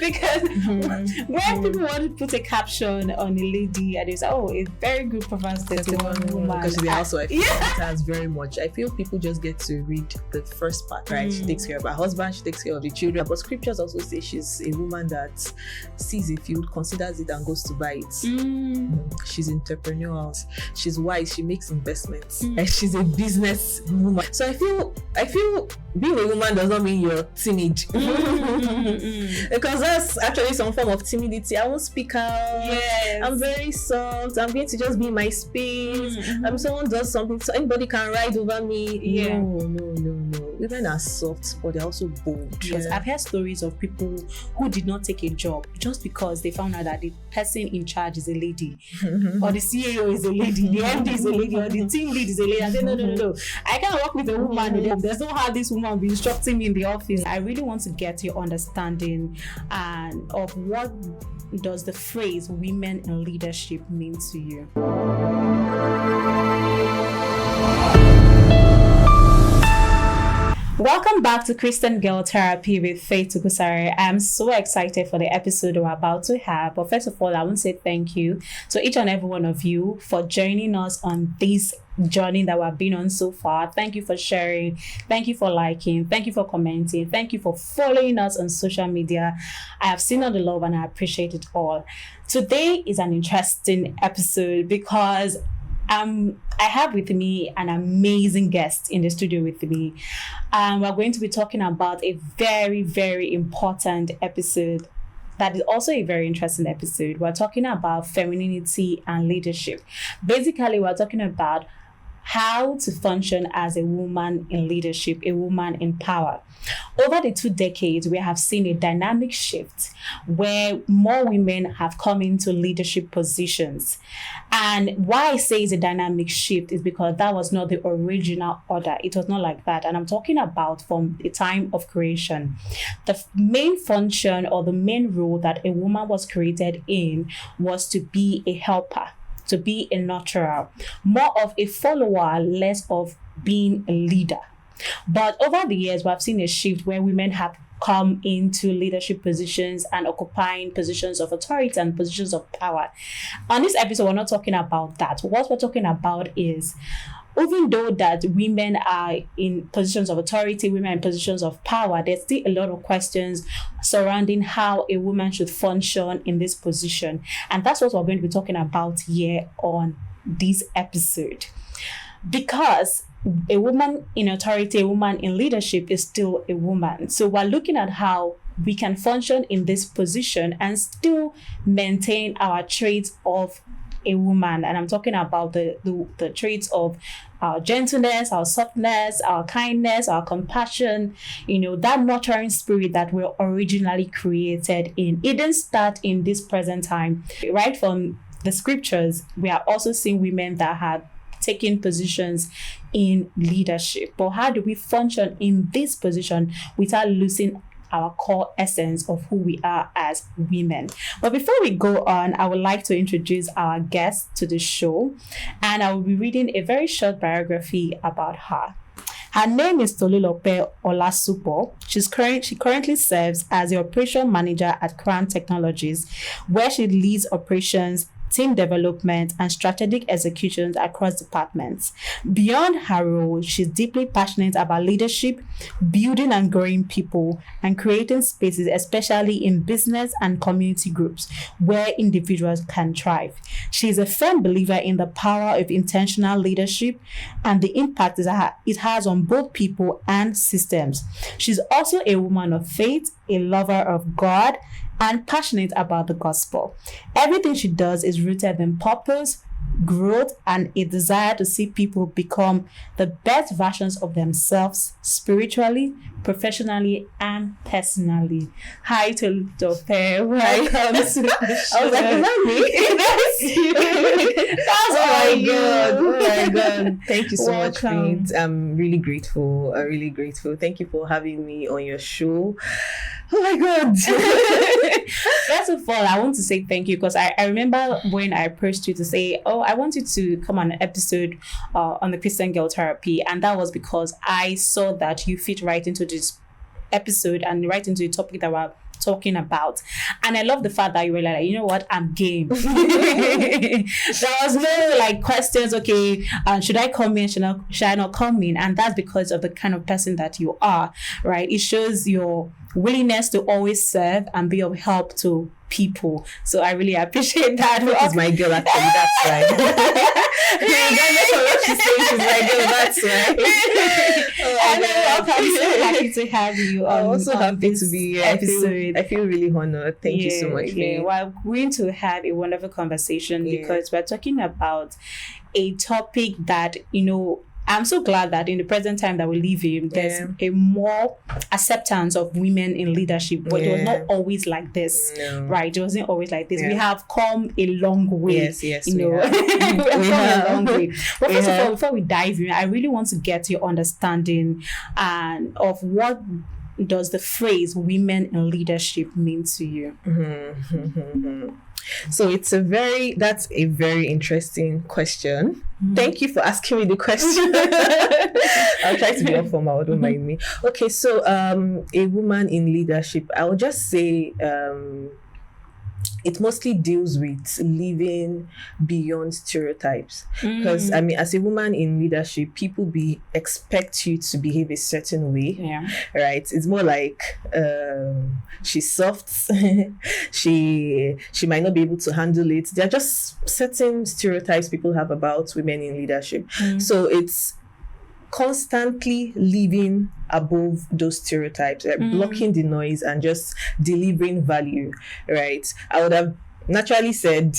Because when people want to put a caption on a lady and they say, oh, a very good performance 31 woman. Because she's a housewife. Yeah. It has very much. I feel people just get to read the first part, right? She takes care of her husband, she takes care of the children. But scriptures also say she's a woman that sees a field, considers it, and goes to buy it. She's entrepreneurial, she's wise, she makes investments, and she's a business woman. So I feel being a woman does not mean you're timid. Because that's actually some form of timidity. I won't speak out. Yes. I'm very soft. I'm going to just be in my space. Someone does something, so anybody can ride over me. Yeah. No. Women are soft, but they're also bold. Yes, I've heard stories of people who did not take a job just because they found out that the person in charge is a lady, or the CEO is a lady, the MD is a lady, or the team lead is a lady. I said, no. I can't work with a woman. There's no how this woman will be instructing me in the office. I really want to get your understanding and of what does the phrase women in leadership mean to you. Welcome back to Christian Girl Therapy with Faith Tukusare. I'm so excited for the episode we're about to have. But first of all, I want to say thank you to each and every one of you for joining us on this journey that we've been on so far. Thank you for sharing. Thank you for liking. Thank you for commenting. Thank you for following us on social media. I have seen all the love and I appreciate it all. Today is an interesting episode because I have with me an amazing guest in the studio with me. We're going to be talking about a very, very important episode that is also a very interesting episode. We're talking about femininity and leadership. Basically, we're talking about how to function as a woman in leadership, a woman in power. Over the 2 decades, we have seen a dynamic shift where more women have come into leadership positions. And why I say it's a dynamic shift is because that was not the original order. It was not like that. And I'm talking about from the time of creation. The main function or the main role that a woman was created in was to be a helper, to be a nurturer, more of a follower, less of being a leader. But over the years, we have seen a shift where women have come into leadership positions and occupying positions of authority and positions of power. On this episode, we're not talking about that. What we're talking about is, even though that women are in positions of authority, women in positions of power, there's still a lot of questions surrounding how a woman should function in this position. And that's what we're going to be talking about here on this episode. Because a woman in authority, a woman in leadership is still a woman. So we're looking at how we can function in this position and still maintain our traits of a woman. And I'm talking about the traits of our gentleness, our softness, our kindness, our compassion, that nurturing spirit that we're originally created in. It didn't start in this present time. Right from the scriptures, we are also seeing women that have taken positions in leadership. But how do we function in this position without losing our core essence of who we are as women? But before we go on, I would like to introduce our guest to the show, and I will be reading a very short biography about her. Her name is TOLULOPE Olasupo. She currently serves as the operation manager at Crown Technologies, where she leads operations, team development, and strategic executions across departments. Beyond her role, she's deeply passionate about leadership, building and growing people, and creating spaces, especially in business and community groups, where individuals can thrive. She is a firm believer in the power of intentional leadership and the impact it has on both people and systems. She's also a woman of faith, a lover of God, and passionate about the gospel. Everything she does is rooted in purpose, growth, and a desire to see people become the best versions of themselves spiritually, professionally, and personally. Hi to Tope. Welcome to the show. I was like, is that me? That's Oh my God. Thank you so much, Welcome. Faith. I'm really grateful. Thank you for having me on your show. Oh my God. First of all, I want to say thank you because I remember when I approached you to say, I want you to come on an episode on the Christian Girl Therapy. And that was because I saw that you fit right into this episode and right into the topic that we're talking about. And I love the fact that you were like, you know what, I'm game. There was no like questions, okay, should I come in, should I not come in? And that's because of the kind of person that you are, right? It shows your willingness to always serve and be of help to people. So I really appreciate that. She's my girl, actually. That's right. Regardless of what she says, she's my girl. That's right. And welcome. I'm so happy to have you on. I'm also happy this to be here. episode. I feel really honored. Thank you so much. We're going to have a wonderful conversation because we're talking about a topic that, you know, I'm so glad that in the present time that we live in, there's a more acceptance of women in leadership, but it was not always like this, right? It wasn't always like this. We have come a long way. Yes, you know, we have come a long way. But first of all, before we dive in, I really want to get your understanding and of what does the phrase "women in leadership" mean to you. So that's a very interesting question. Thank you for asking me the question. I'll try to be informal, don't mind me. Okay, so a woman in leadership, I would just say it mostly deals with living beyond stereotypes. Because I mean, as a woman in leadership, people expect you to behave a certain way, right? It's more like she's soft, she might not be able to handle it. There are just certain stereotypes people have about women in leadership. So it's constantly living above those stereotypes, right? Blocking the noise and just delivering value, right? I would have naturally said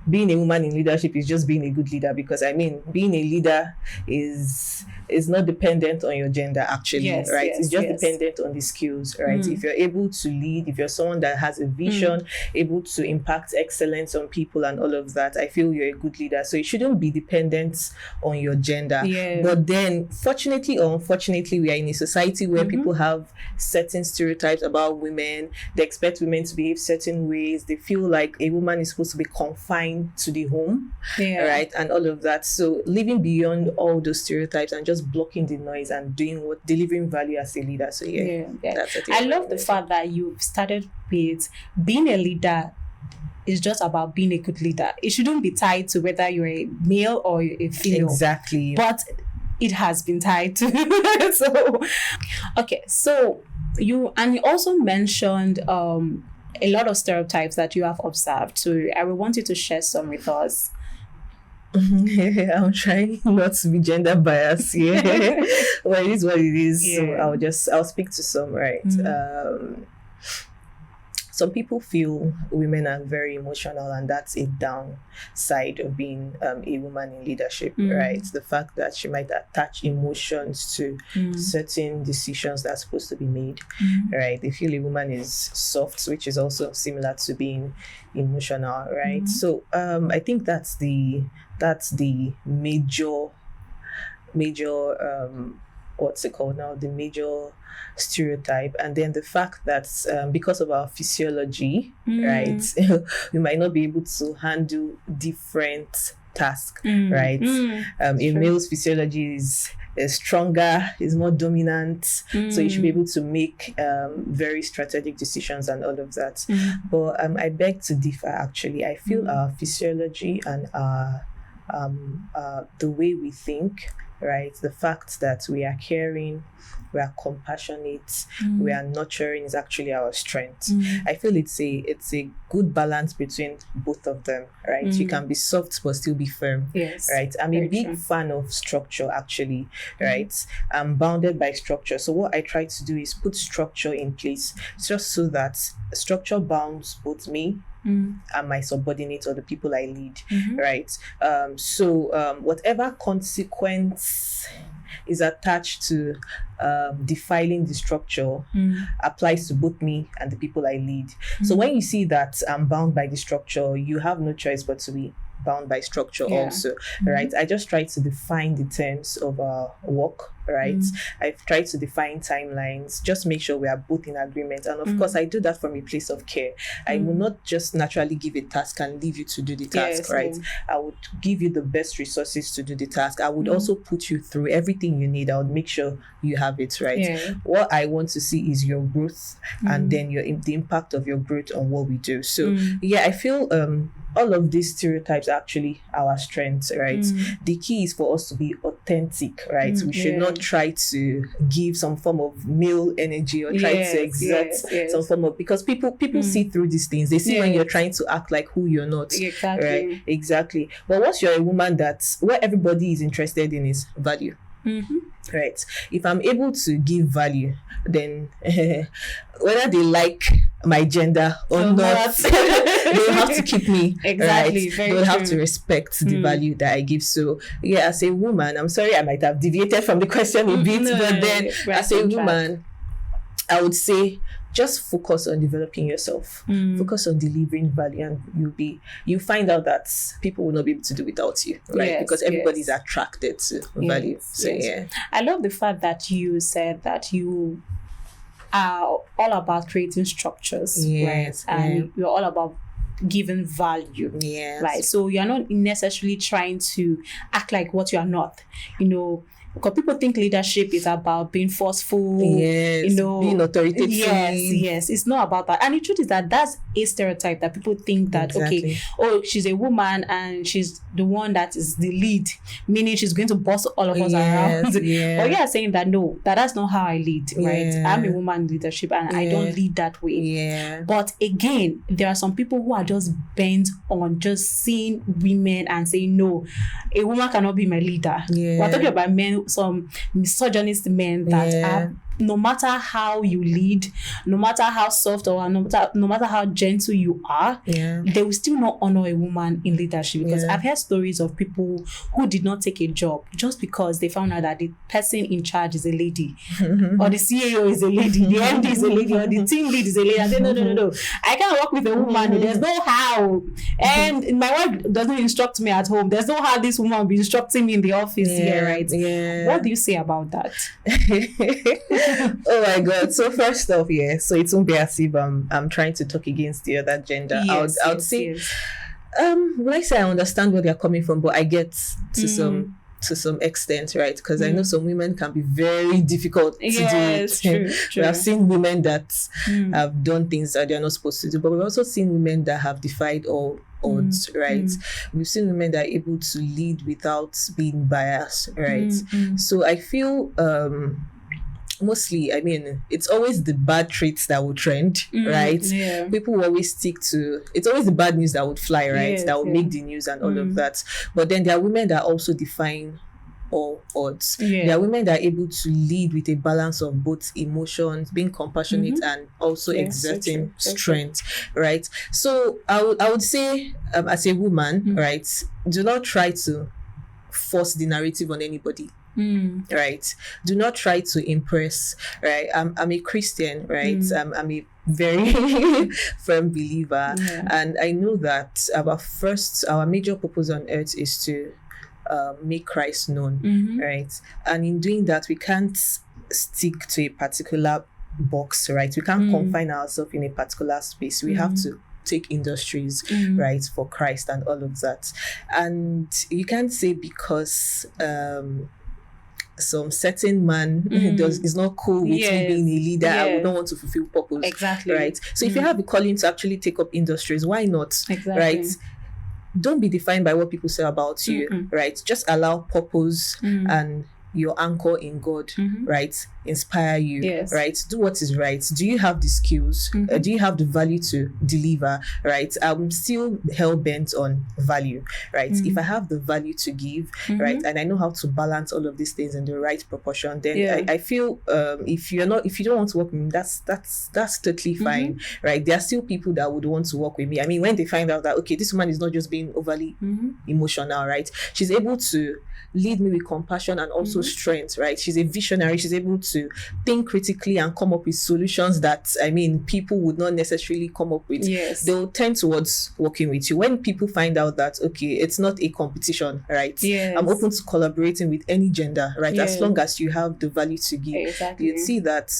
being a woman in leadership is just being a good leader, because I mean, being a leader is not dependent on your gender, actually, right? It's just dependent on the skills, right? If you're able to lead, if you're someone that has a vision, able to impact excellence on people and all of that, I feel you're a good leader. So it shouldn't be dependent on your gender. But then, fortunately or unfortunately, we are in a society where people have certain stereotypes about women. They expect women to behave certain ways. They feel like a woman is supposed to be confined to the home, right? And all of that. So living beyond all those stereotypes and just blocking the noise and delivering value as a leader. So that's it. I love the fact that you've started with being a leader is just about being a good leader. It shouldn't be tied to whether you're a male or a female. Exactly. But it has been tied to. So you also mentioned a lot of stereotypes that you have observed. So I will want you to share some with us. I'm trying not to be gender biased here. Well, it is what it is. So I'll speak to some, right? Some people feel women are very emotional, and that's a downside of being a woman in leadership, right? The fact that she might attach emotions to certain decisions that's supposed to be made, right? They feel a woman is soft, which is also similar to being emotional, right? So I think that's the major what's it called now? The major stereotype. And then the fact that because of our physiology, right, we might not be able to handle different tasks, right? A male's physiology is stronger, is more dominant, so you should be able to make very strategic decisions and all of that. But I beg to differ, actually. I feel our physiology and our the way we think, right, the fact that we are caring, we are compassionate, we are nurturing is actually our strength. I feel it's a good balance between both of them, right? You can be soft but still be firm, right? I'm a big fan of structure, actually, right? I'm bounded by structure. So what I try to do is put structure in place just so that structure bounds both me and my subordinates or the people I lead, right? So whatever consequence is attached to defiling the structure applies to both me and the people I lead. So when you see that I'm bound by the structure, you have no choice but to be bound by structure Yeah. also, right? I just try to define the terms of our work, right? I've tried to define timelines, just make sure we are both in agreement. And of course, I do that from a place of care. I will not just naturally give a task and leave you to do the task, Yes, right? I would give you the best resources to do the task. I would also put you through everything you need. I would make sure you have it, right? Yeah. What I want to see is your growth and then the impact of your growth on what we do. So yeah, I feel all of these stereotypes are actually our strengths, right? The key is for us to be authentic, right? We should not try to give some form of male energy or try to exert some form of, because people see through these things. They see when you're trying to act like who you're not. Exactly. Right? Exactly. But once you're a woman, that's what everybody is interested in is value. Right. If I'm able to give value, then whether they like my gender or not, they'll have to keep me. Exactly. Right? Very they'll have true. to respect the value that I give. So yeah, as a woman, I'm sorry I might have deviated from the question a bit, but then as a woman, I would say just focus on developing yourself, focus on delivering value, and you find out that people will not be able to do without you, right? Because everybody's attracted to value. So yeah, I love the fact that you said that you are all about creating structures, right? And you're all about giving value, right? So you're not necessarily trying to act like what you are not, because people think leadership is about being forceful, being authoritative. Yes, it's not about that. And the truth is that that's a stereotype that people think that, okay, she's a woman and she's the one that is the lead, meaning she's going to boss all of us around. But you are saying that no, that's not how I lead, right? I'm a woman in leadership and I don't lead that way. But again, there are some people who are just bent on just seeing women and saying, no, a woman cannot be my leader. We're talking about men, some misogynist men that are, no matter how you lead, no matter how soft or no matter how gentle you are, they will still not honor a woman in leadership. Because I've heard stories of people who did not take a job just because they found out that the person in charge is a lady, or the CEO is a lady, the MD is a lady, or the team lead is a lady. I say, no, I can't work with a woman. There's no how. And my wife doesn't instruct me at home. There's no how this woman will be instructing me in the office here, right? What do you say about that? Oh my god. So first off, so it won't be as if I'm trying to talk against the other gender. I would say well, I say I understand where they're coming from, but I get to some extent, right? Because I know some women can be very difficult to do. True. We have seen women that have done things that they're not supposed to do, but we've also seen women that have defied all odds, right? We've seen women that are able to lead without being biased, right? So I feel mostly, I mean, it's always the bad traits that will trend, right? People will always stick to, it's always the bad news that would fly, right? That will make the news and all of that. But then there are women that also define all odds. There are women that are able to lead with a balance of both emotions, being compassionate and also exerting strength, right? So I would say, as a woman, right, do not try to force the narrative on anybody. Right, do not try to impress, right? I'm a Christian, right? I'm a very firm believer, and I know that our major purpose on earth is to make Christ known, right? And in doing that, we can't stick to a particular box, right? We can't confine ourselves in a particular space. We have to take industries, right, for Christ and all of that. And you can't say because some certain man is not cool with me being a leader, I would not want to fulfill purpose. Exactly. Right. So if you have a calling to actually take up industries, why not? Exactly. Right. Don't be defined by what people say about you, right? Just allow purpose and your anchor in God, right? Inspire you, right? Do what is right. Do you have the skills? Do you have the value to deliver, right? I'm still hell-bent on value, right? If I have the value to give, right, and I know how to balance all of these things in the right proportion, then I feel if you don't want to work with me, that's totally fine, right? There are still people that would want to work with me. I mean, when they find out that, okay, this woman is not just being overly emotional, right? She's able to lead me with compassion and also people's strength, right? She's a visionary. She's able to think critically and come up with solutions that, people would not necessarily come up with. Yes. They'll tend towards working with you. When people find out that, okay, it's not a competition, right? Yes. I'm open to collaborating with any gender, right? Yes. As long as you have the value to give. Exactly. You'd see that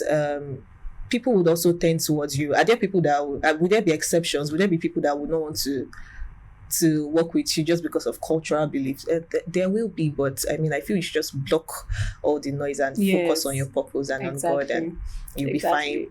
people would also tend towards you. Are there people that would there be exceptions? Would there be people that would not want to work with you just because of cultural beliefs? There will be, but I feel you should just block all the noise and focus on your purpose and on God, and you'll be fine.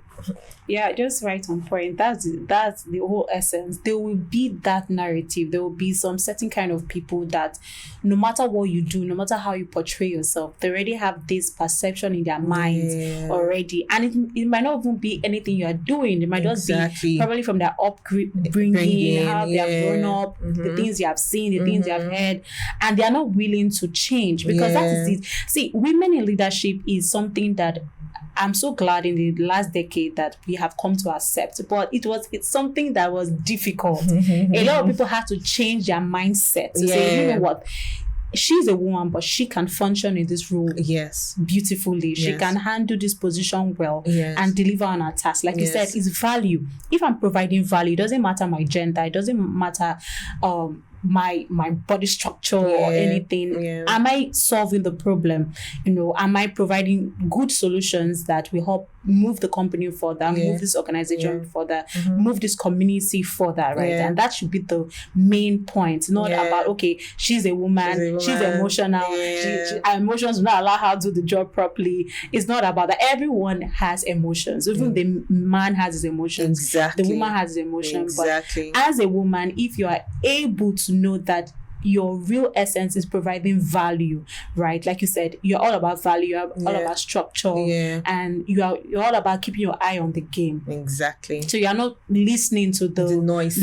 Yeah, just right on point. That's the whole essence. There will be that narrative. There will be some certain kind of people that no matter what you do, no matter how you portray yourself, they already have this perception in their minds already. And it might not even be anything you are doing. It might just be probably from their upbringing, how they have grown up, the things you have seen, the things you have heard, and they are not willing to change, because that is it. See, women in leadership is something that I'm so glad in the last decade that we have come to accept, but it's something that was difficult. A lot of people had to change their mindset to say, you know what, she's a woman, but she can function in this role beautifully. She can handle this position well and deliver on her task. Like you said, it's value. If I'm providing value, it doesn't matter my gender, it doesn't matter my body structure or anything. Am I solving the problem? Am I providing good solutions that will help move the company further, move this organization further, move this community further, right? And that should be the main point. Not about, okay, she's a woman, she's emotional, her emotions will not allow her to do the job properly. It's not about that. Everyone has emotions. Even the man has his emotions. The woman has his emotions. But as a woman, if you are able to know that your real essence is providing value, right? Like you said, you're all about value, you're all about structure, and you're all about keeping your eye on the game. Exactly. So you're not listening to the noise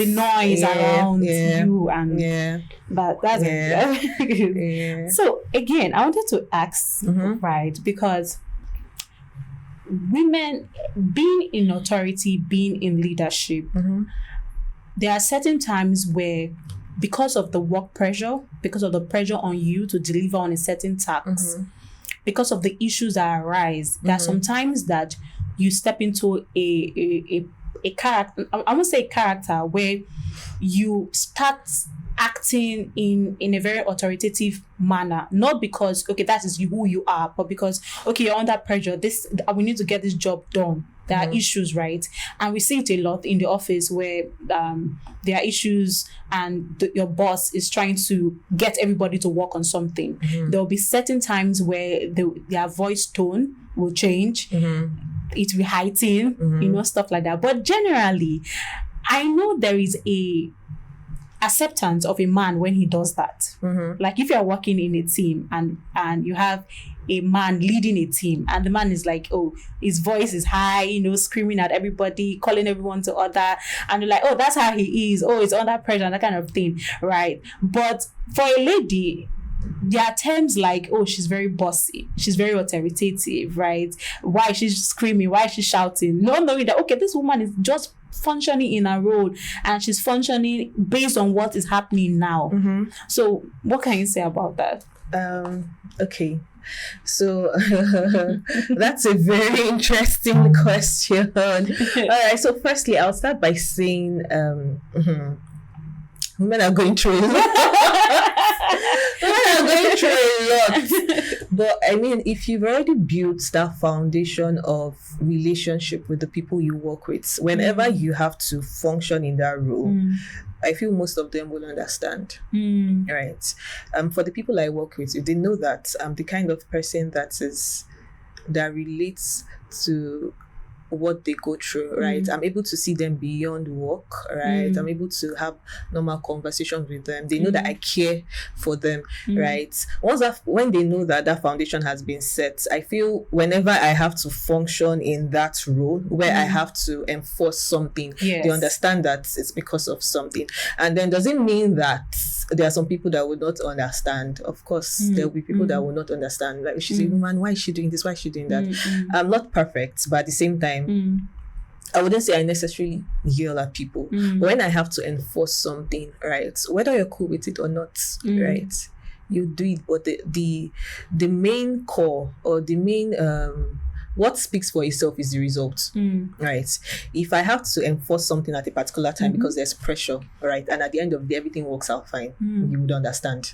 around you, and but that's it. So again, I wanted to ask, right? Because women being in authority, being in leadership, there are certain times where, because of the work pressure, because of the pressure on you to deliver on a certain task, because of the issues that arise, there are sometimes that you step into a character, I won't say character, where you start acting in a very authoritative manner, not because, okay, that is who you are, but because, okay, you're under pressure, we need to get this job done. There are issues, right? And we see it a lot in the office where there are issues and your boss is trying to get everybody to work on something. There will be certain times where their voice tone will change. It will heighten, stuff like that. But generally, I know there is a acceptance of a man when he does that. Like if you're working in a team and you have a man leading a team and the man is like, oh, his voice is high, screaming at everybody, calling everyone to order, and you're like, oh, that's how he is, oh, it's under pressure and that kind of thing, right? But for a lady, there are terms like, oh, she's very bossy, she's very authoritative, right? Why is she screaming? Why is she shouting? Not knowing that, okay, this woman is just functioning in her role and she's functioning based on what is happening now. So what can you say about that? Okay, so that's a very interesting question. All right, so firstly, I'll start by saying women are going through a lot. But if you've already built that foundation of relationship with the people you work with, whenever you have to function in that role, I feel most of them will understand. Right. For the people I work with, if they know that I'm the kind of person that relates to what they go through, right? I'm able to see them beyond work, right? I'm able to have normal conversations with them. They know that I care for them, right? When they know that foundation has been set, I feel whenever I have to function in that role where I have to enforce something, they understand that it's because of something. And then does it mean that there are some people that will not understand? Of course, there will be people that will not understand. Like, she's a woman, why is she doing this? Why is she doing that? I'm not perfect, but at the same time, I wouldn't say I necessarily yell at people. But when I have to enforce something, right, whether you're cool with it or not, right, you do it, but the main core, or the main what speaks for itself is the result, right? If I have to enforce something at a particular time because there's pressure, right, and at the end of the day everything works out fine, you would understand,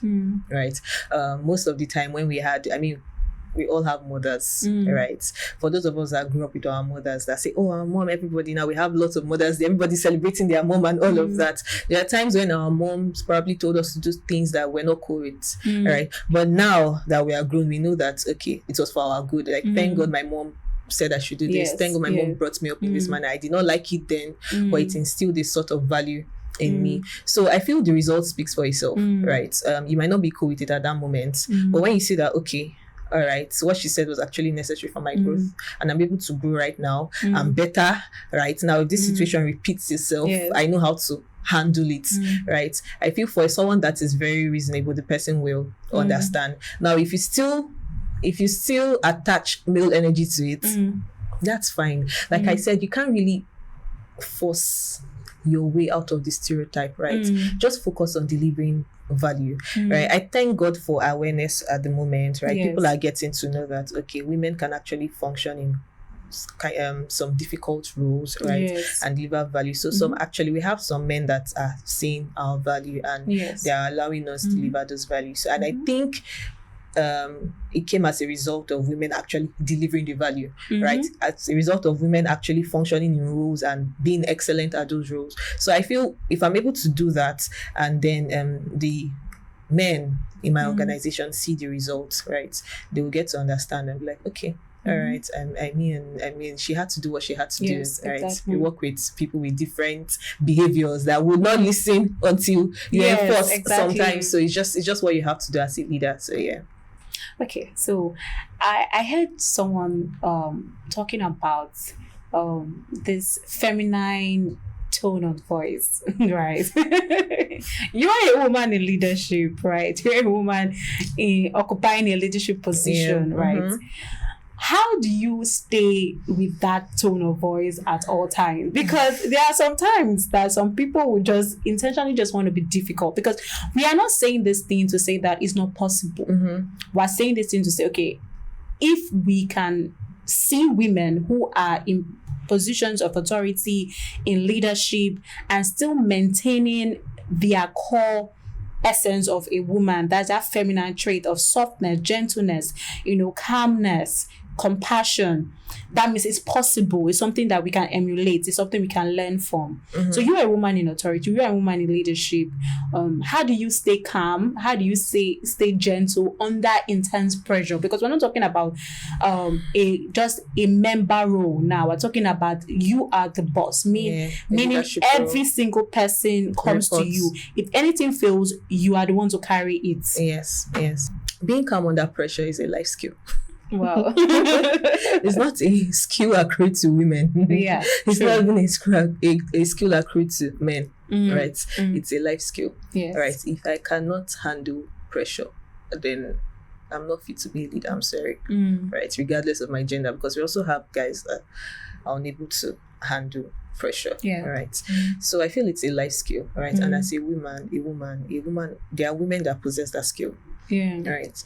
right? Most of the time when we all have mothers, right? For those of us that grew up with our mothers that say, oh, our mom, everybody, now we have lots of mothers, everybody celebrating their mom and all of that. There are times when our moms probably told us to do things that we're not cool with, right? But now that we are grown, we know that, okay, it was for our good. Like, thank God my mom said I should do this. Yes, Thank God my mom brought me up in this manner. I did not like it then, but it instilled this sort of value in me. So I feel the result speaks for itself, right? You might not be cool with it at that moment, but when you see that, okay, all right, so what she said was actually necessary for my growth, and I'm able to grow right now. I'm better right now. If this situation repeats itself, I know how to handle it, right? I feel for someone that is very reasonable, the person will understand. Now, if you still attach male energy to it, that's fine. Like I said, you can't really force your way out of the stereotype, right? Just focus on delivering value, right? I thank God for awareness at the moment, right? People are getting to know that, okay, women can actually function in some difficult roles, right? And deliver value. So we have some men that are seeing our value, and they are allowing us to deliver those values. And I think it came as a result of women actually delivering the value, right? As a result of women actually functioning in roles and being excellent at those roles. So I feel if I'm able to do that, and then the men in my organization see the results, right, they will get to understand and be like, okay, all right. And I mean, she had to do what she had to do, right? Exactly. We work with people with different behaviors that would not listen until you enforce sometimes. So it's just what you have to do as a leader. So yeah. Okay, so I heard someone talking about this feminine tone of voice, right? You're a woman in leadership, right? You're a woman occupying a leadership position, right? How do you stay with that tone of voice at all times? Because there are some times that some people will just intentionally just want to be difficult, because we are not saying this thing to say that it's not possible. We're saying this thing to say, okay, if we can see women who are in positions of authority, in leadership, and still maintaining their core essence of a woman, that's that feminine trait of softness, gentleness, calmness, compassion, that means it's possible. It's something that we can emulate. It's something we can learn from. So you're a woman in authority, you're a woman in leadership. How do you stay calm? How do you stay gentle under intense pressure? Because we're not talking about just a member role now. We're talking about you are the boss, meaning every single person comes to you. If anything fails, you are the one to carry it. Yes. Being calm under pressure is a life skill. Wow. It's not a skill accrued to women. Yeah, it's not even a skill accrued to men, right? It's a life skill, right? If I cannot handle pressure, then I'm not fit to be a leader. I'm sorry, right? Regardless of my gender, because we also have guys that are unable to handle pressure, right? So I feel it's a life skill, right? And as a woman, there are women that possess that skill, right?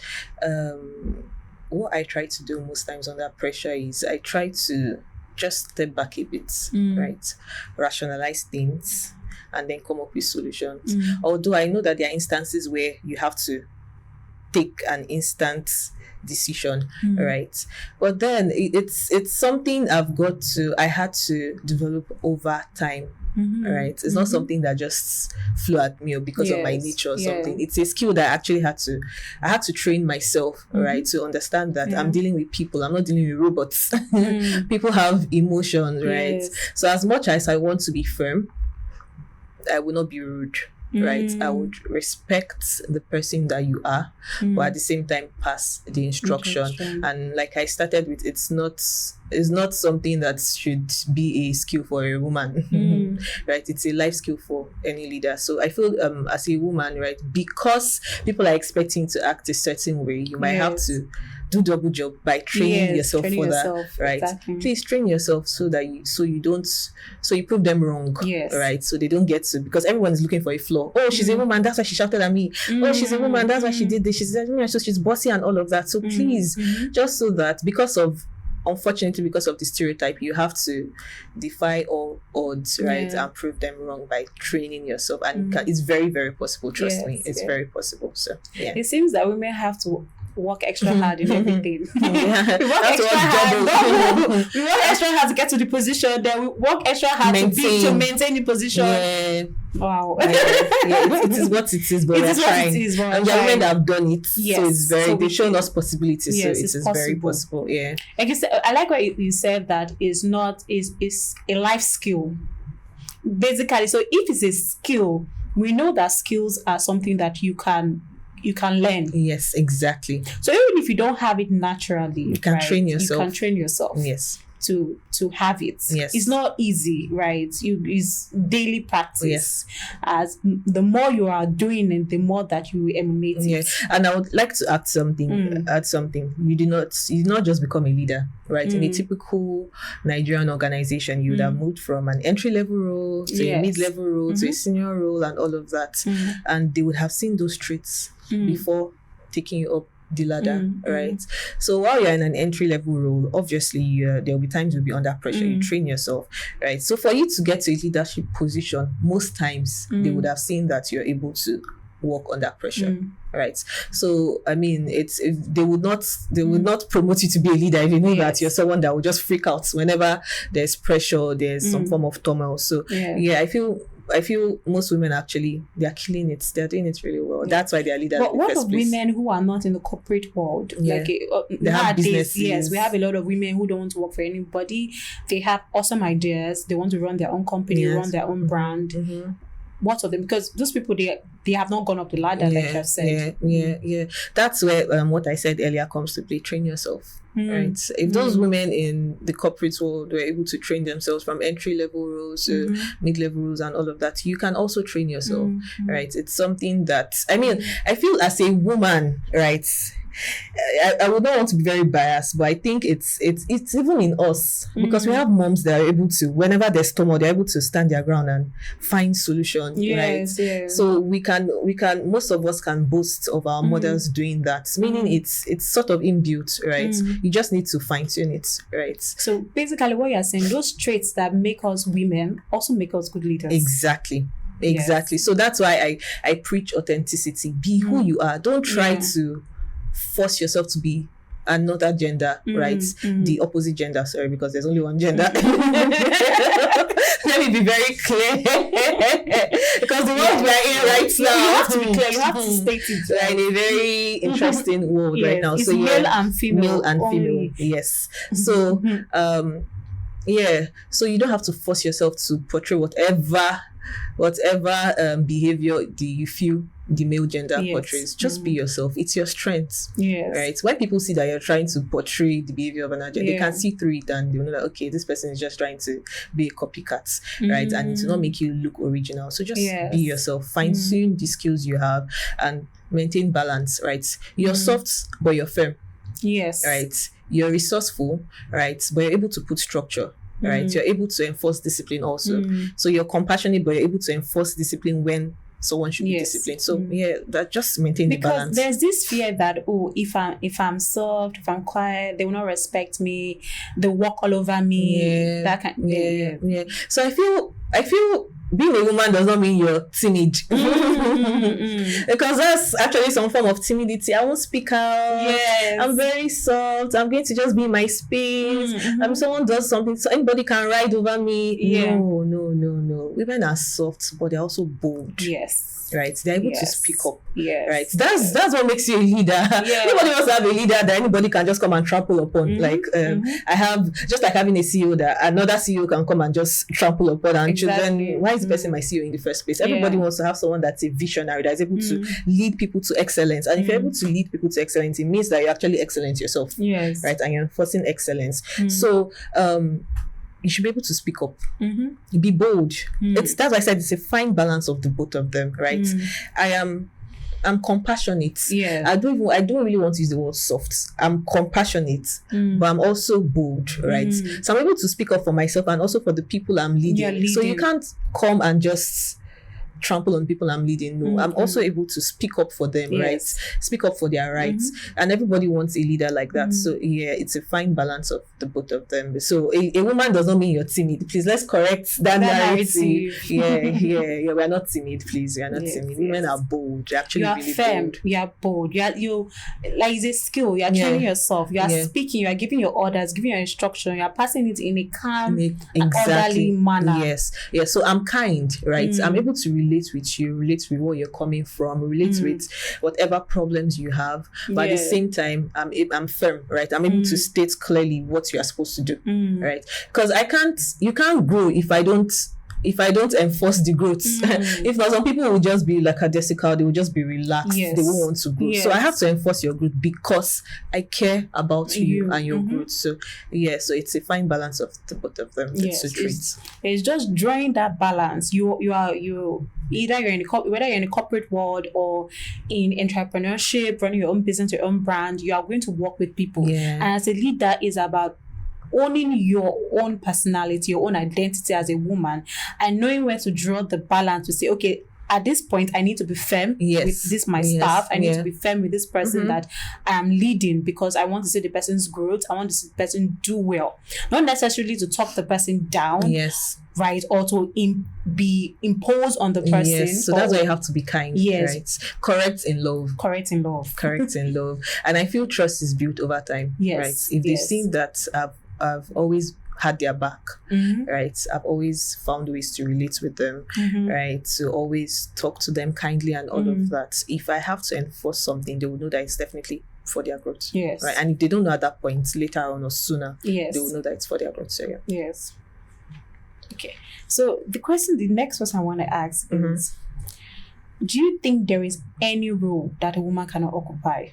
What I try to do most times under pressure is I try to just step back a bit, right? Rationalize things and then come up with solutions. Although I know that there are instances where you have to take an instant decision, right? But then it's something I had to develop over time. Right, it's not something that just flew at me because of my nature or something. It's a skill that I actually had to train myself, right, to understand that I'm dealing with people. I'm not dealing with robots. People have emotions, right? So as much as I want to be firm, I will not be rude. Right, I would respect the person that you are, but at the same time pass the instruction. And like I started with, it's not something that should be a skill for a woman, right? It's a life skill for any leader. So I feel as a woman, right, because people are expecting to act a certain way, you might have to do double job by training yourself for that, right? Exactly. Please train yourself so you prove them wrong, right? So they don't get to, because everyone is looking for a flaw. Oh, she's a woman, that's why she shouted at me. Oh, she's a woman, that's why she did this. So she's bossy and all of that. So please, just so that, unfortunately, because of the stereotype, you have to defy all odds, right? And prove them wrong by training yourself. And it's very, very possible. Trust me, it's very possible. So yeah, it seems that women have to work extra hard in everything. We work extra hard to get to the position, then we work extra hard to maintain the position. Yeah. Wow. It is what it is, but we're trying. And the women that have done it, so it's they've shown us possibilities, so it is very possible. Yeah. Like you said, I like what you said, that is a life skill. Basically, so if it's a skill, we know that skills are something that you can learn. Yes, exactly. So even if you don't have it naturally, you can train yourself. You can train yourself. Yes. To have it. Yes. It's not easy, right? It's daily practice. Yes. As the more you are doing it, the more that you emanate it. Yes. And I would like to add something. You do not just become a leader, right? In a typical Nigerian organization, you would have moved from an entry-level role to a mid-level role to a senior role and all of that. And they would have seen those traits before taking you up the ladder, right? So while you're in an entry-level role, obviously there'll be times you'll be under pressure. You train yourself, right? So for you to get to a leadership position, most times they would have seen that you're able to work under pressure, right? So I mean, they would not promote you to be a leader if you know that you're someone that will just freak out whenever there's pressure, there's some form of turmoil. So I feel most women actually, they're killing it. They're doing it really well. That's why they're leaders. But what of women who are not in the corporate world? They have businesses. Yes, we have a lot of women who don't want to work for anybody. They have awesome ideas. They want to run their own company, run their own brand. What of them? Because those people, they have not gone up the ladder, like I've said. Yeah. That's where what I said earlier comes to play. Train yourself. Right. If those women in the corporate world were able to train themselves from entry-level roles to mid-level roles and all of that, you can also train yourself, right? It's something that, I mean, I feel as a woman, right, I would not want to be very biased, but I think it's even in us, because we have moms that are able to, whenever there's turmoil, they're able to stand their ground and find solution, right? So we can most of us can boast of our mothers doing that, meaning it's sort of inbuilt, right? You just need to fine-tune it, right? So basically what you're saying, those traits that make us women also make us good leaders. Exactly. So that's why I preach authenticity. Be who you are. Don't try to force yourself to be another gender, right? The opposite gender, sorry, because there's only one gender. Let me be very clear. Because the world we are in right now, you have to be clear, you have to state it. We're in a very interesting world right now. It's so male and female. Yes. So so you don't have to force yourself to portray whatever behavior you feel the male gender portrays. Just be yourself. It's your strength. Right? When people see that you're trying to portray the behavior of another gender, they can see through it and they know that, okay, this person is just trying to be a copycat, right? And it will not make you look original. So just be yourself. Fine-tune the skills you have and maintain balance, right? You're soft, but you're firm. Right? You're resourceful, right? But you're able to put structure. Right, you're able to enforce discipline also. So you're compassionate, but you're able to enforce discipline when someone should be disciplined. So that just maintain the balance. Because there's this fear that if I'm soft, if I'm quiet, they will not respect me. They'll walk all over me. That kind. So I feel being a woman does not mean you're timid. Because that's actually some form of timidity. I won't speak out. I'm very soft. I'm going to just be in my space. Someone does something, so anybody can ride over me. No. Women are soft, but they're also bold. Right, they're able to speak up. Right, that's what makes you a leader. Nobody wants to have a leader that anybody can just come and trample upon. I have, just like having a CEO that another CEO can come and just trample upon. And then why is the person my CEO in the first place? Everybody wants to have someone that's a visionary, that is able to lead people to excellence. And if you're able to lead people to excellence, it means that you're actually excellent yourself. Right, and you're enforcing excellence. So you should be able to speak up. Be bold. That's why I said it's a fine balance of the both of them, right? I'm compassionate. Yeah. I don't really want to use the word soft. I'm compassionate, but I'm also bold, right? So I'm able to speak up for myself and also for the people I'm leading. So you can't come and just trample on people I'm leading. No, I'm also able to speak up for them, right? Speak up for their rights. And everybody wants a leader like that. So yeah, it's a fine balance of the both of them. So a woman does not mean you're timid. Please, let's correct that narrative. Yeah. We're not timid, please. We are not timid. Women are bold. They're actually really firm. Bold. You are bold. You like, it's a skill. You are training yourself. You are speaking. You are giving your orders, giving your instruction. You are passing it in a calm, orderly manner. Yes. So I'm kind, right? I'm able to relate with you, relate with where you're coming from, relate with whatever problems you have, but at the same time I'm firm, right? I'm able to state clearly what you are supposed to do, right? Because you can't grow if I don't enforce the growth. If not, some people will just be lackadaisical, they will just be relaxed, they won't want to grow. So I have to enforce your growth because I care about you and your growth. So so it's a fine balance of the both of them. It's just drawing that balance. You either you're in whether you're in the corporate world or in entrepreneurship, running your own business, your own brand, you are going to work with people. And as a leader, is about owning your own personality, your own identity as a woman, and knowing where to draw the balance to say, okay, at this point, I need to be firm with this staff. I need to be firm with this person that I am leading because I want to see the person's growth. I want to see the person do well. Not necessarily to talk the person down. Right, or to be imposed on the person. So that's why you have to be kind. Right? Correct in love. And I feel trust is built over time. Right? If they've seen that I've always had their back, right? I've always found ways to relate with them, right? To always talk to them kindly and all of that. If I have to enforce something, they will know that it's definitely for their growth. Right? And if they don't know at that point, later on or sooner, they will know that it's for their growth. So Okay. So the next question I want to ask is, do you think there is any role that a woman cannot occupy?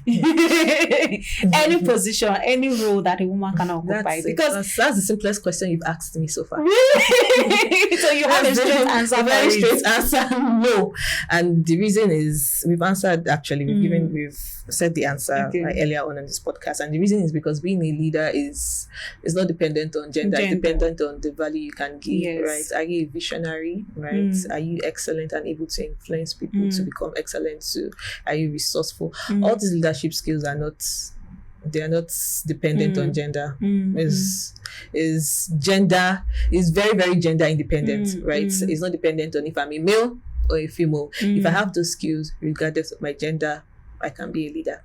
Any position, any role that a woman cannot occupy? Because that's the simplest question you've asked me so far. Really? So you have a straight answer. A very straight answer, no. And the reason is we've answered actually. We've said the answer earlier on in this podcast, and the reason is because being a leader is not dependent on gender. It's dependent on the value you can give. Right? Are you a visionary? Right? Are you excellent and able to influence people to become excellent too? Are you resourceful? All these leadership skills are not dependent on gender. Is very, very gender independent, right? It's not dependent on if I'm a male or a female. If I have those skills, regardless of my gender, I can be a leader.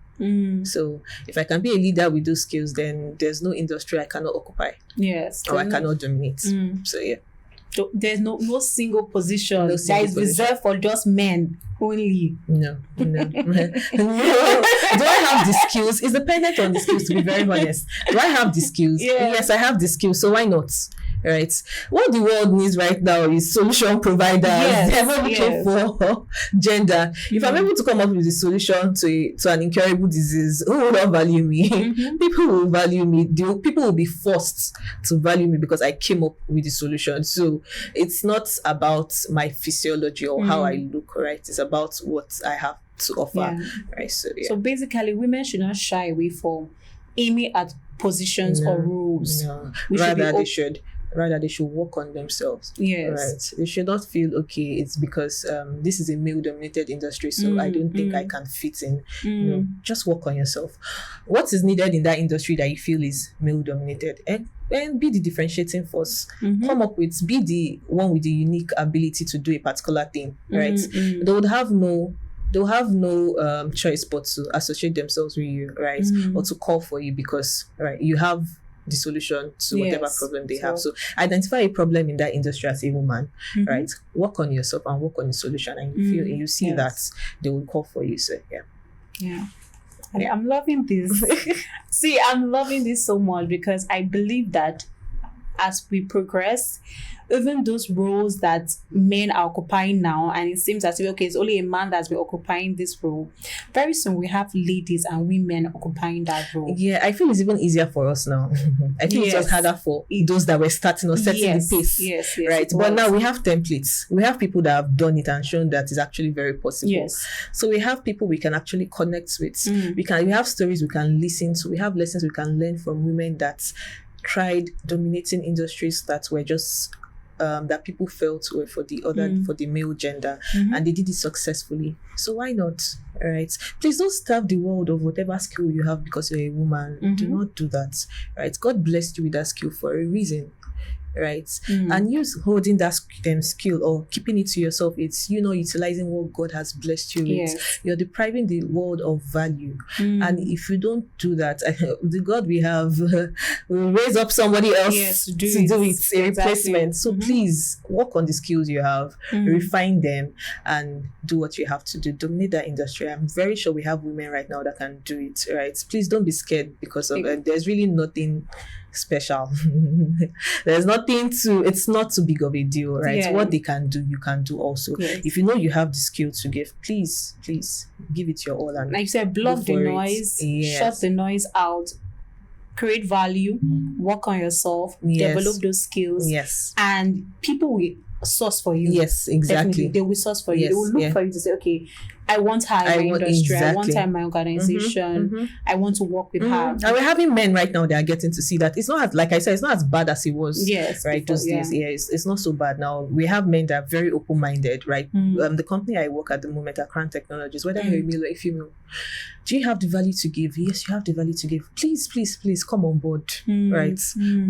So if I can be a leader with those skills, then there's no industry I cannot occupy. Or I cannot dominate. So So there's no single position that is reserved for just men only. No. Do I have the skills? It's dependent on the skills, to be very honest. Do I have the skills? Yes, I have the skills. So why not? Right? What the world needs right now is solution providers. They're not looking for gender. If I'm able to come up with a solution to an incurable disease, who will not value me? People will value me. People will be forced to value me because I came up with the solution. So it's not about my physiology or how I look, right? It's about what I have to offer, right? So basically, women should not shy away from aiming at positions or roles. No. Rather, they should work on themselves. Right? They should not feel, okay, it's because this is a male-dominated industry, so I don't think I can fit in. No, just work on yourself. What is needed in that industry that you feel is male-dominated? And be the differentiating force. Come up with, be the one with the unique ability to do a particular thing, right? They would have no choice but to associate themselves with you, right? Or to call for you because, right, you have the solution to whatever problem they have. So identify a problem in that industry as a woman, right? Work on yourself and work on the solution, and you see that they will call for you. So I'm loving this. See, I'm loving this so much because I believe that as we progress, even those roles that men are occupying now, and it seems as if, okay, it's only a man that's been occupying this role. Very soon we have ladies and women occupying that role. Yeah, I feel it's even easier for us now. I think it was harder for those that were starting or setting the pace. Yes, right. But now we have templates. We have people that have done it and shown that it's actually very possible. Yes. So we have people we can actually connect with. We have stories we can listen to. We have lessons we can learn from women that tried dominating industries that were just that people felt were for the male gender, and they did it successfully. So why not? All right. Please don't starve the world of whatever skill you have because you're a woman. Do not do that. Right. God blessed you with that skill for a reason. Right. And you holding that skill or keeping it to yourself, it's not utilizing what God has blessed you with. Yes. You're depriving the world of value. And if you don't do that, the God we have will raise up somebody else to do it, a replacement. So please work on the skills you have, refine them, and do what you have to do. Dominate that industry. I'm very sure we have women right now that can do it. Right. Please don't be scared because of there's really nothing special. There's nothing it's not too big of a deal, right? What they can do, you can do also. If you know you have the skill to give, please give it your all. And like you said, block the noise, shut the noise out, create value, work on yourself, develop those skills, and people will source for you. Yes, exactly. Definitely, they will source for you. They will look for you to say, okay, I want her in my industry. I want her in my organization. I want to work with her. And we're having men right now that are getting to see that it's not, like I said, it's not as bad as it was. Yes, right. Those days, it's not so bad now. We have men that are very open-minded, right? The company I work at the moment, Account Technologies, whether you're a male or a female, do you have the value to give? Yes, you have the value to give. Please come on board, right?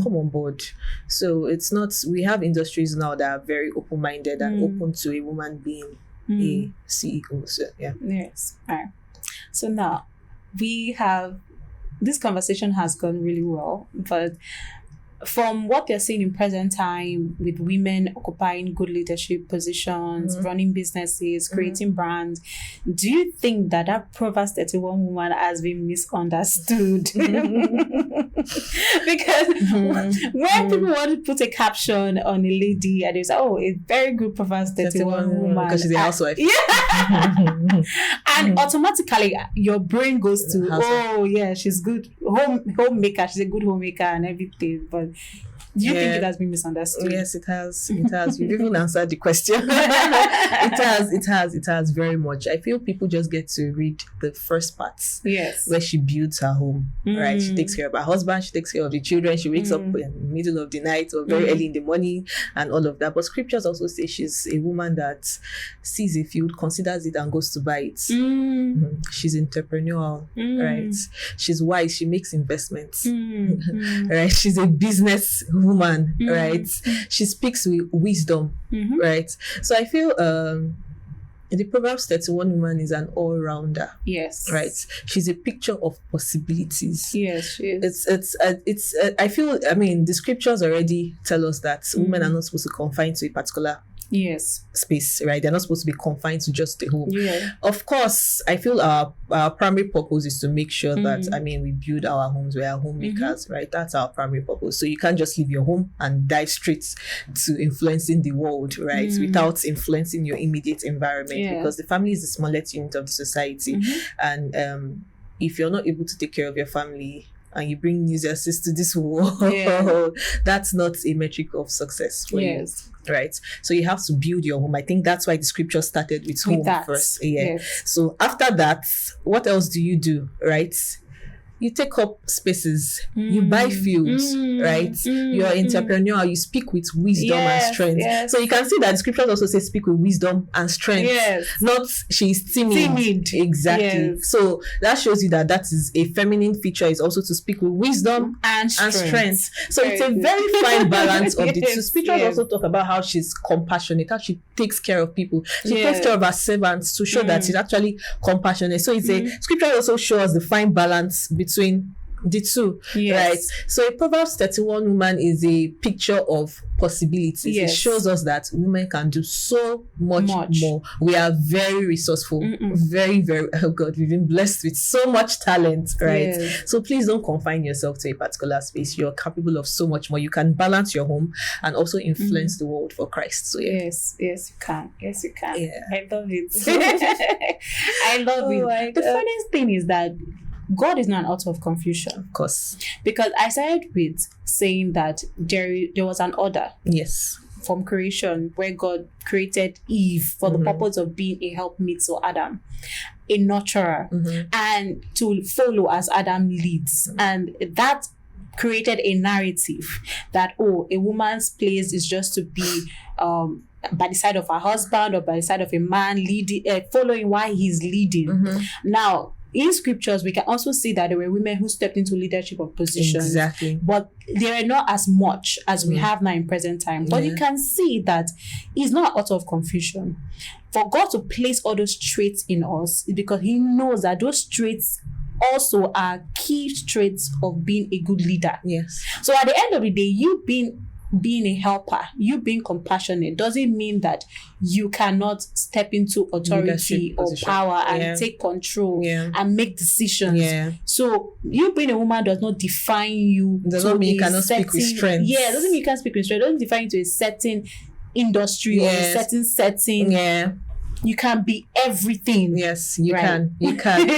Come on board. So it's not. We have industries now that are very open-minded and open to a woman being a CEO. So yes. All right. So now we have this conversation has gone really well, but from what we are seeing in present time with women occupying good leadership positions, running businesses, creating brands, do you think that Proverbs 31 woman has been misunderstood? Because when people want to put a caption on a lady and they say, oh, a very good Proverbs 31 woman, because she's a housewife. And automatically your brain goes to, oh yeah, she's good homemaker, she's a good homemaker and everything. But do you think it has been misunderstood? Yes, it has. You've even answered the question. It has very much. I feel people just get to read the first parts. Yes. Where she builds her home, right? She takes care of her husband, she takes care of the children, she wakes up in the middle of the night or very early in the morning and all of that. But scriptures also say she's a woman that sees a field, considers it and goes to buy it. She's entrepreneurial, right? She's wise, she makes investments, right? She's a business woman, right? She speaks with wisdom, right? So I feel the Proverbs 31 woman is an all-rounder. Yes. Right. She's a picture of possibilities. Yes, she is. It's I feel, the scriptures already tell us that women are not supposed to confine to a particular space, right? They're not supposed to be confined to just the home. Of course, I feel our primary purpose is to make sure that we build our homes. We are homemakers, right? That's our primary purpose. So you can't just leave your home and dive straight to influencing the world, right? Without influencing your immediate environment, because the family is the smallest unit of the society, and if you're not able to take care of your family and you bring nuisances to this world, that's not a metric of success for you. Right. So you have to build your home. I think that's why the scripture started with home first. So after that, what else do you do? Right? You take up spaces, you buy fields, right? You're entrepreneurial, you speak with wisdom and strength. So you can see that the scriptures also say speak with wisdom and strength. Not she's timid. Exactly. So that shows you that is a feminine feature, is also to speak with wisdom and strength. So it's a very fine balance of the two. Scriptures also talk about how she's compassionate, how she takes care of people. She takes care of her servants to show that she's actually compassionate. So it's a scripture also shows the fine balance between the two, Yes. right? So a Proverbs 31 woman is a picture of possibilities. Yes. It shows us that women can do so much more. We are very resourceful, very, very, oh God, we've been blessed with so much talent, right? Yes. So please don't confine yourself to a particular space. You're capable of so much more. You can balance your home and also influence the world for Christ. So Yes, you can. Yes, you can. Yeah. I love it. I love it. The funniest thing is that God is not an author of confusion. Of course. Because I started with saying that there was an order Yes. from creation where God created Eve for the purpose of being a helpmeet to Adam, a nurturer, and to follow as Adam leads. And that created a narrative that, a woman's place is just to be by the side of her husband or by the side of a man leading, following while he's leading. Now, in scriptures, we can also see that there were women who stepped into leadership of positions. Exactly. But there are not as much as we have now in present time. But you can see that it's not out of confusion. For God to place all those traits in us is because he knows that those traits also are key traits of being a good leader. Yes. So at the end of the day, you being a helper, you being compassionate doesn't mean that you cannot step into authority or power and take control and make decisions. So you being a woman does not define you. Doesn't mean you cannot speak with strength. Yeah, doesn't mean you can't speak with strength. It doesn't define you to a certain industry or a certain setting. Yeah. You can be everything. Yes, you can. You can.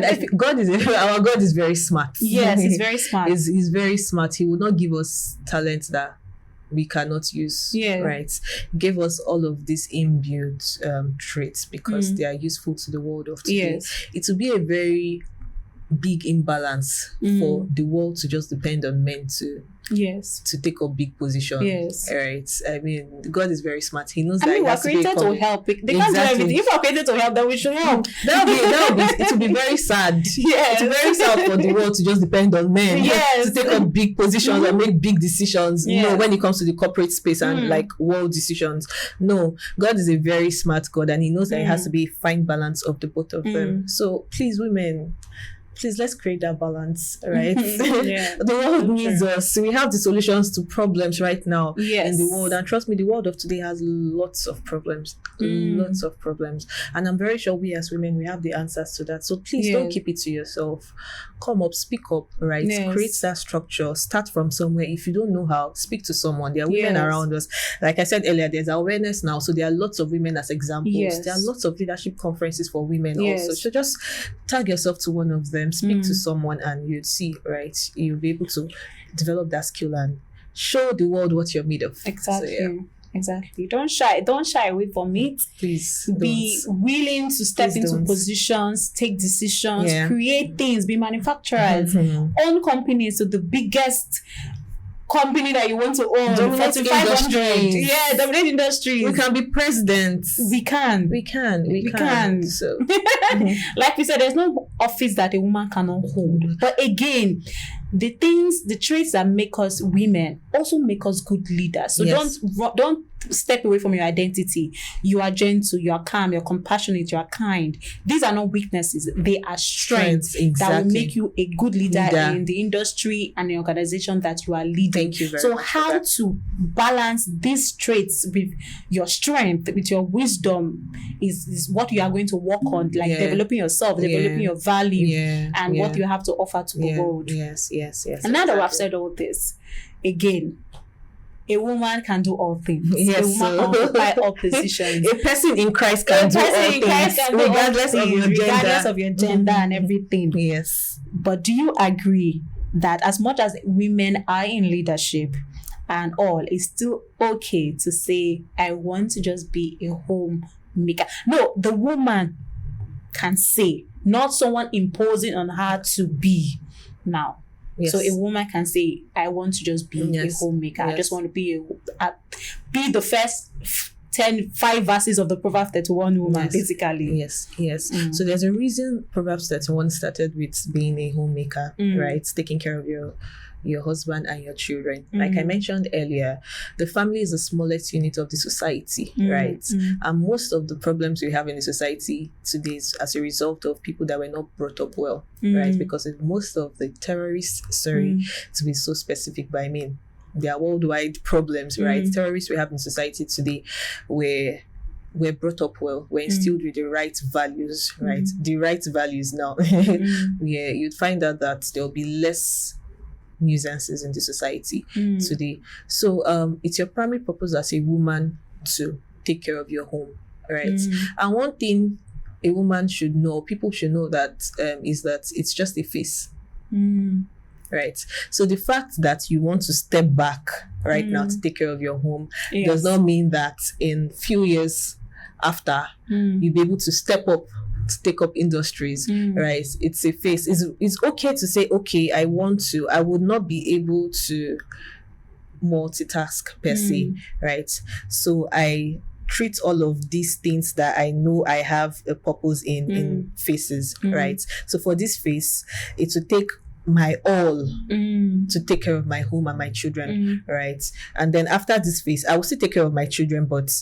I think our God is very smart. Yes, he's very smart. He's very smart. He will not give us talents that we cannot use. Right. He gave us all of these inbuilt traits because they are useful to the world of today. It will be a very big imbalance for the world to just depend on men to take up big positions. Right. I mean, God is very smart. He knows that we're created to help. They can't do everything. If we're created to help, then we should help. It will be very sad. It's very sad for the world to just depend on men to take up big positions and make big decisions. When it comes to the corporate space and like world decisions. No, God is a very smart God, and he knows that it has to be a fine balance of the both of them. So please, women, please, let's create that balance, right? The world needs us. We have the solutions to problems right now in the world. And trust me, the world of today has lots of problems. Lots of problems. And I'm very sure we as women, we have the answers to that. So please don't keep it to yourself. Come up, speak up, right? Create that structure. Start from somewhere. If you don't know how, speak to someone. There are women around us. Like I said earlier, there's awareness now. So there are lots of women as examples. There are lots of leadership conferences for women also. So just tag yourself to one of them. Speak to someone and you'd see, right? You'll be able to develop that skill and show the world what you're made of. Exactly. So, exactly. Don't shy away from it. Please be willing to step into positions, take decisions, create things, be manufacturers, own companies. So the biggest company that you want to own, Fortune 500. Dominate industries. We can be presidents. We can. So like we said, there's no office that a woman cannot hold. But again, the traits that make us women also make us good leaders. So don't step away from your identity. You are gentle, you are calm, you're compassionate, you are kind. These are not weaknesses. They are strengths that will make you a good leader in the industry and the organization that you are leading. Thank you very so much. How to balance these traits with your strength, with your wisdom is what you are going to work on, like developing yourself, developing your value and what you have to offer to the world. Yes. And now that we've said all this, again, a woman can do all things. A woman can occupy all positions. A person in Christ can do all things, regardless of your gender and everything. Yes. But do you agree that as much as women are in leadership and all, it's still okay to say, I want to just be a homemaker? No, the woman can say, not someone imposing on her to be now. So a woman can say, I want to just be a homemaker. I just want to be the first 5 verses of the Proverbs 31 woman, basically. Yes. So there's a reason Proverbs 31 started with being a homemaker, right? Taking care of your your husband, and your children. Like I mentioned earlier, the family is the smallest unit of the society, right? And most of the problems we have in the society today is as a result of people that were not brought up well, right? Because most of the terrorists, to be so specific, but I mean, they are worldwide problems, right? Terrorists we have in society today were brought up well, were instilled with the right values, right? The right values now. Yeah, you'd find out that there'll be less nuisances in the society today. So it's your primary purpose as a woman to take care of your home, right? And one thing a woman should know, people should know that is that it's just a phase. Right. So the fact that you want to step back right now to take care of your home does not mean that in few years after you'll be able to step up to take up industries, right? It's a phase. It's okay to say, okay, I would not be able to multitask per se, right? So I treat all of these things that I know I have a purpose in phases, right? So for this phase, it will take my all to take care of my home and my children, right? And then after this phase, I will still take care of my children, but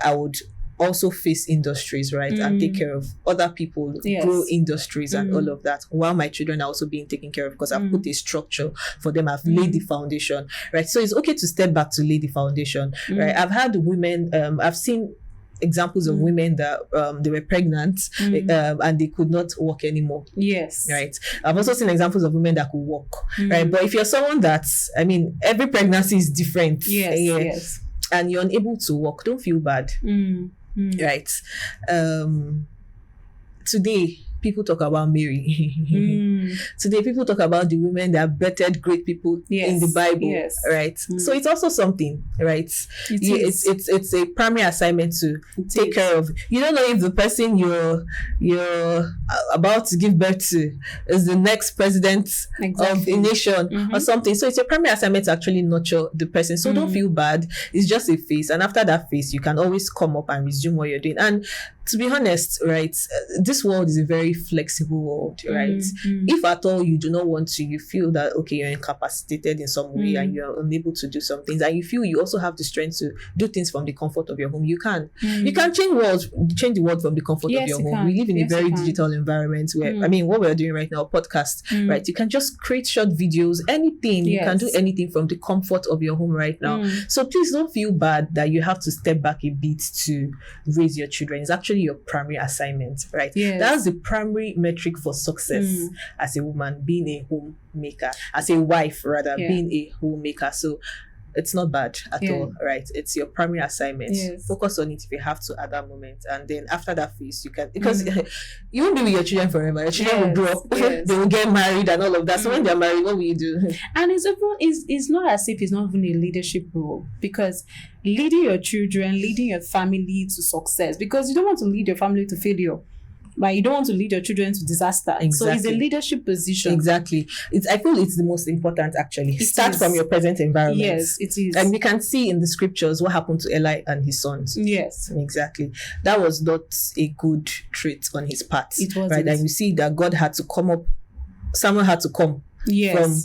I would also face industries, right? And take care of other people, grow industries and all of that, while my children are also being taken care of because I've put a structure for them. I've laid the foundation, right? So it's okay to step back to lay the foundation, right? I've had women, I've seen examples of women that they were pregnant and they could not walk anymore. Yes. Right. I've also seen examples of women that could walk. Right. But if you're someone I mean, every pregnancy is different. Yes. And you're unable to walk, don't feel bad. Right. Today, people talk about Mary. Today, people talk about the women that bettered great people in the Bible, right? So it's also something, right? It's a primary assignment to take care of. You don't know if the person you're about to give birth to is the next president of a nation or something. So it's your primary assignment to actually nurture the person. So don't feel bad. It's just a phase, and after that phase, you can always come up and resume what you're doing. And to be honest, right, this world is a very flexible world, right? If at all you do not want to, you feel that, okay, you're incapacitated in some way and you're unable to do some things, and you feel you also have the strength to do things from the comfort of your home, you can. You can change the world from the comfort of your home. We live in a very digital environment where, I mean, what we're doing right now, podcast, right? You can just create short videos, anything. You can do anything from the comfort of your home right now. So please don't feel bad that you have to step back a bit to raise your children. It's actually your primary assignment, right? That's the primary metric for success as a woman, being a homemaker, as a wife rather, being a homemaker. So it's not bad at all, right? It's your primary assignment. Focus on it if you have to at that moment, and then after that phase you can, because you won't be with your children forever. Your children will grow up, they will get married and all of that. So when they're married, what will you do? And it's not as if it's not even a leadership role, because leading your children, leading your family to success, because you don't want to lead your family to failure, but you don't want to lead your children to disaster. So it's a leadership position. Exactly. I feel it's the most important, actually. Start from your present environment. Yes, it is. And we can see in the scriptures what happened to Eli and his sons. Yes. Exactly. That was not a good trait on his part. It wasn't. Right? And you see that God had to come up, someone had to come from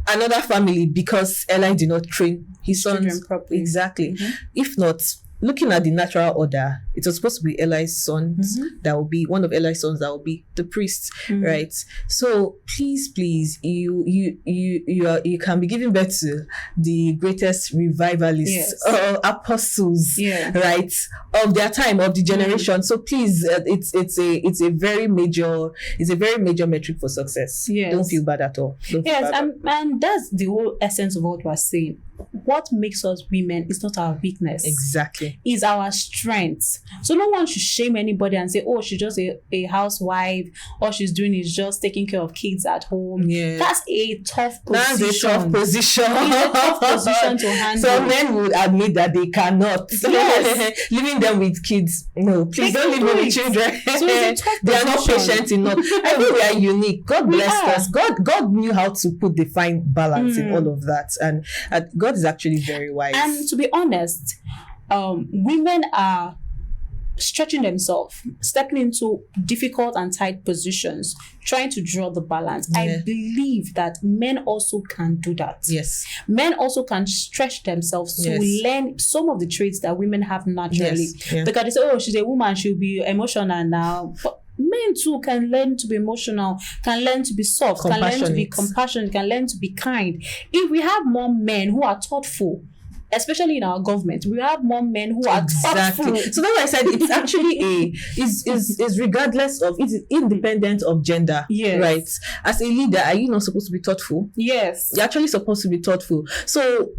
another family because Eli did not train his sons properly. Exactly. If not, looking at the natural order, it was supposed to be Eli's sons that will be one of Eli's sons that will be the priest, right? So please, you can be giving birth to the greatest revivalists or apostles, right, of their time, of the generation. So please, it's a very major metric for success. Don't feel bad at all. And that's the whole essence of what we're saying. What makes us women is not our weakness. Exactly. Is our strength. So no one should shame anybody and say, oh, she's just a housewife. All she's doing is just taking care of kids at home. That's a tough position. That's a tough position. It's a tough position to handle. Some men would admit that they cannot. Leaving them with kids. No, please don't leave them with children. So it's a tough they are not patient enough. I think we are unique. God blessed us. God knew how to put the fine balance in all of that. And God is actually very wise. And to be honest, women are stretching themselves, stepping into difficult and tight positions, trying to draw the balance. Yeah. I believe that men also can do that. Yes. Men also can stretch themselves to learn some of the traits that women have naturally. Yes. Yeah. Because they say, oh, she's a woman, she'll be emotional now. But men too can learn to be emotional, can learn to be soft, can learn to be compassionate, can learn to be kind. If we have more men who are thoughtful, especially in our government, we have more men who are thoughtful. So that's why I said it's actually is regardless of, it's independent of gender. Yes. Right. As a leader, are you not supposed to be thoughtful? Yes. You're actually supposed to be thoughtful. So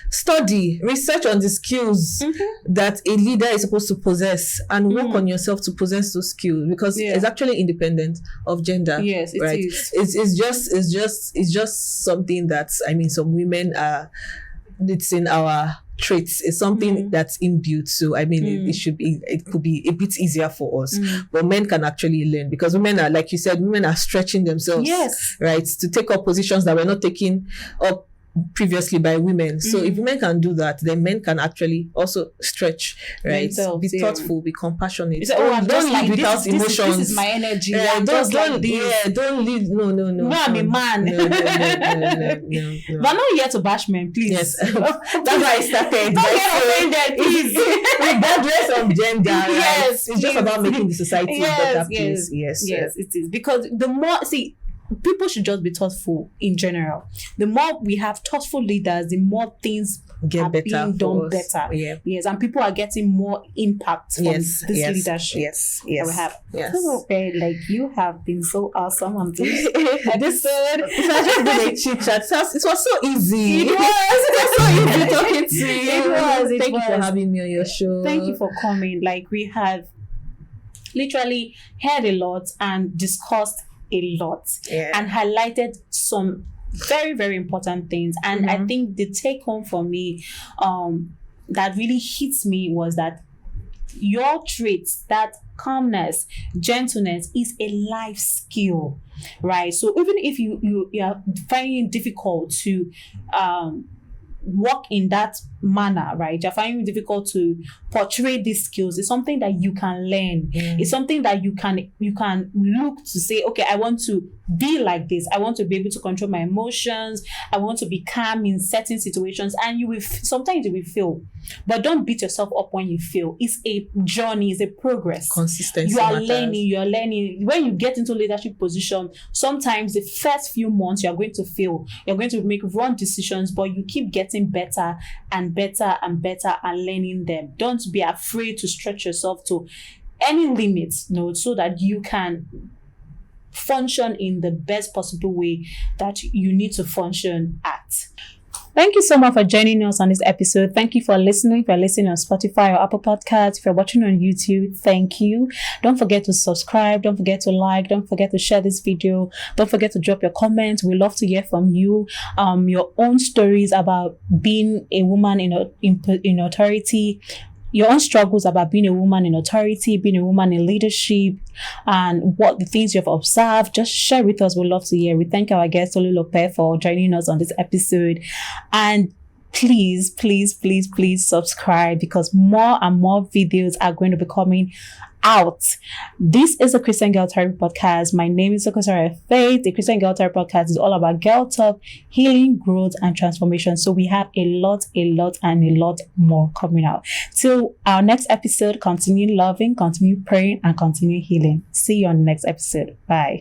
study, research on the skills that a leader is supposed to possess, and work on yourself to possess those skills, because it's actually independent of gender. Yes, it is. It's just something that, I mean, some women are, it's in our traits. It's something that's inbuilt. So I mean, it could be a bit easier for us, but men can actually learn, because women are, like you said, women are stretching themselves, right, to take up positions that were not taken up previously by women. So if women can do that, then men can actually also stretch, right? Themselves, be thoughtful, be compassionate. Say, I'm don't just like lead without emotions. This is my energy. Don't lead. No. No, I'm a man. No. But I'm not here to bash men, please. Yes. That's why I started. Don't get offended, please. Regardless of gender, yes, right? It's just about making the society a better place. Yes, it is. Because the more, people should just be thoughtful in general. The more we have thoughtful leaders, the more things get are better, being done better. Yeah. Yes, and people are getting more impact from this leadership. Yes. That we have. Yes. Okay, like, you have been so awesome on this episode. I just did a chit chat. It was so easy. It was so easy talking to you. Thank you for having me on your show. Thank you for coming. Like, we have literally heard a lot and discussed a lot and highlighted some very, very important things. And I think the take home for me that really hits me was that your traits, that calmness, gentleness, is a life skill, right? So even if you are finding it difficult to work in that manner, right? You're finding it difficult to portray these skills. It's something that you can learn. It's something that you can look to say, okay, I want to be like this. I want to be able to control my emotions. I want to be calm in certain situations. And you will sometimes you will fail, but don't beat yourself up when you fail. It's a journey. It's a progress. Consistency. You are learning. When you get into leadership position, sometimes the first few months you are going to fail. You're going to make wrong decisions, but you keep getting better and better and better and learning them. Don't be afraid to stretch yourself to any limits, so that you can function in the best possible way that you need to function at. Thank you so much for joining us on this episode. Thank you for listening. If you're listening on Spotify or Apple Podcasts, if you're watching on YouTube, thank you. Don't forget to subscribe. Don't forget to like. Don't forget to share this video. Don't forget to drop your comments. We love to hear from you. Your own stories about being a woman in authority. Your own struggles about being a woman in authority, being a woman in leadership, and what the things you've observed. Just share with us. We'd love to hear. We thank our guest TOLULOPE for joining us on this episode. And please subscribe, because more and more videos are going to be coming out. This is a Christian Girl Therapy Podcast. My name is Okosara Faith. The Christian Girl Therapy Podcast is all about girl talk, healing, growth, and transformation. So we have a lot more coming out. Till our next episode, continue loving, continue praying, and continue healing. See you on the next episode. Bye.